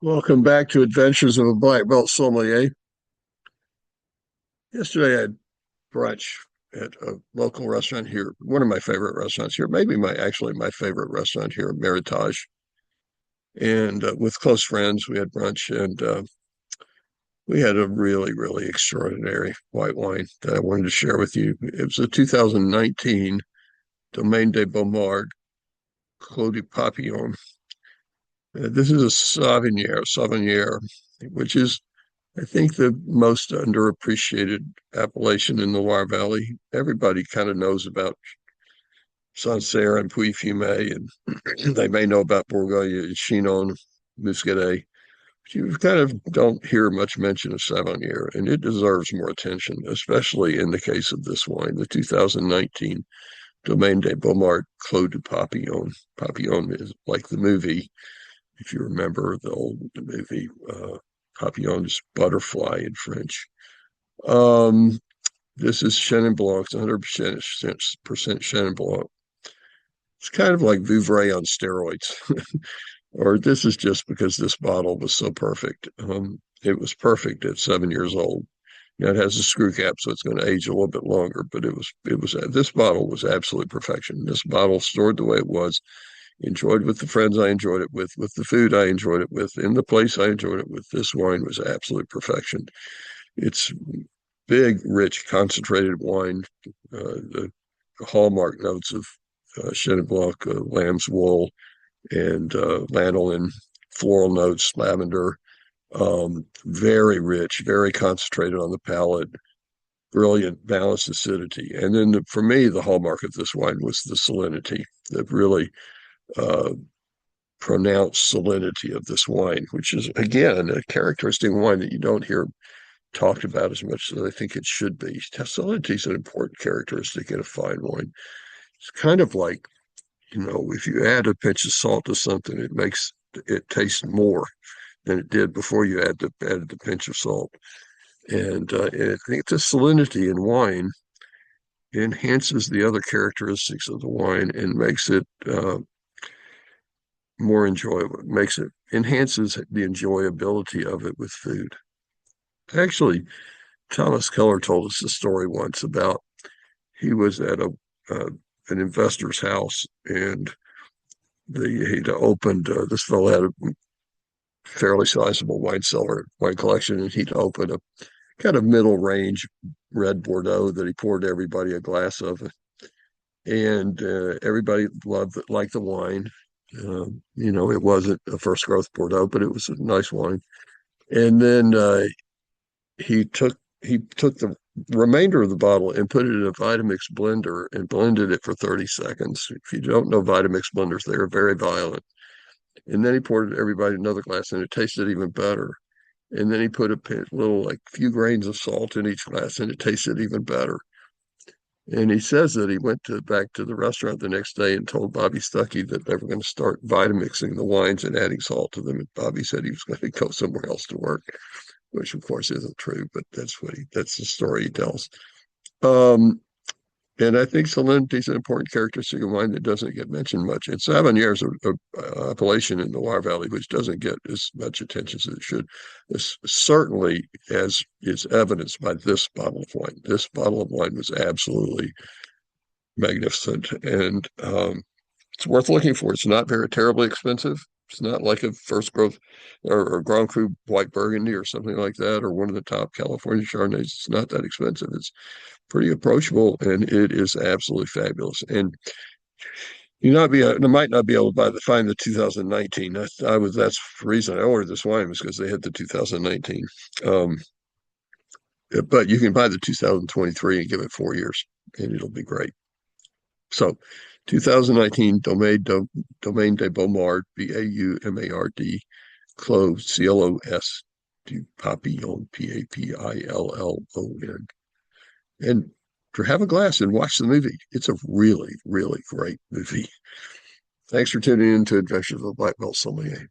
Welcome back to Adventures of a Black Belt Sommelier. Yesterday I had brunch at a local restaurant here, one of my favorite restaurants here, maybe my favorite restaurant here, Meritage. And with close friends, we had brunch and we had a really extraordinary white wine that I wanted to share with you. It was a 2019 Domaine de Baumard Clos de Papillon. This is a Sauvignon, which is I think the most underappreciated appellation in the Loire Valley. Everybody kind of knows about Sancerre and Puy-Fumé, and they may know about Bourgogne and Chinon, Muscadet. But you kind of don't hear much mention of Sauvignon, and it deserves more attention, especially in the case of this wine, the 2019 Domaine de Baumard Clos de Papillon. Papillon is like the movie, if you remember the old movie. Papillon is butterfly in French. Um, this is Chenin Blanc. It's 100% Chenin Blanc. It's kind of like Vouvray on steroids. Or this is just because this bottle was so perfect. It was perfect at 7 years old. Now it has a screw cap, so it's going to age a little bit longer. But this bottle was absolute perfection. This bottle stored the way it was, enjoyed with the friends I enjoyed it with the food I enjoyed it with, in the place I enjoyed it with. This wine was absolute perfection. It's big, rich, concentrated wine. The hallmark notes of Chenin Blanc, lamb's wool, and lanolin, floral notes, lavender. Very rich, very concentrated on the palate. Brilliant, balanced acidity. And then for me, the hallmark of this wine was the salinity, the really uh, pronounced salinity of this wine, which is, again, a characteristic wine that you don't hear talked about as much as I think it should be. Salinity is an important characteristic in a fine wine. It's kind of like, if you add a pinch of salt to something, it makes it taste more than it did before you added the pinch of salt. And I think the salinity in wine enhances the other characteristics of the wine and makes it more enjoyable, enhances the enjoyability of it with food. Actually, Thomas Keller told us a story once about he was at an investor's house, and he'd opened this fellow had a fairly sizable wine collection, and he'd opened a kind of middle range red Bordeaux that he poured everybody a glass of, and everybody liked the wine. It wasn't a first growth Bordeaux, but it was a nice wine. And then he took the remainder of the bottle and put it in a Vitamix blender and blended it for 30 seconds. If you don't know Vitamix blenders, they are very violent. And then he poured everybody another glass, and it tasted even better. And then he put like few grains of salt in each glass, and it tasted even better. And he says that he went back to the restaurant the next day and told Bobby Stuckey that they were going to start Vitamixing the wines and adding salt to them. And Bobby said he was going to go somewhere else to work, which of course isn't true, but that's the story he tells. Um, and I think salinity is an important characteristic of wine that doesn't get mentioned much. And Sauvignon is a appellation in the Loire Valley, which doesn't get as much attention as it should. This certainly, as is evidenced by this bottle of wine. This bottle of wine was absolutely magnificent, and it's worth looking for. It's not very terribly expensive. It's not like a first growth or Grand Cru White Burgundy or something like that, or one of the top California Chardonnays. It's not that expensive. It's pretty approachable, and it is absolutely fabulous. And you might not be able to find the 2019. That's the reason I ordered this wine, was because they had the 2019. Um, but you can buy the 2023 and give it 4 years, and it'll be great. So 2019 Domaine de Baumard, Baumard, Clos, Clos, du Papillon, Papillon. And to have a glass and watch the movie. It's a really great movie. Thanks for tuning in to Adventures of the Black Belt Sommelier.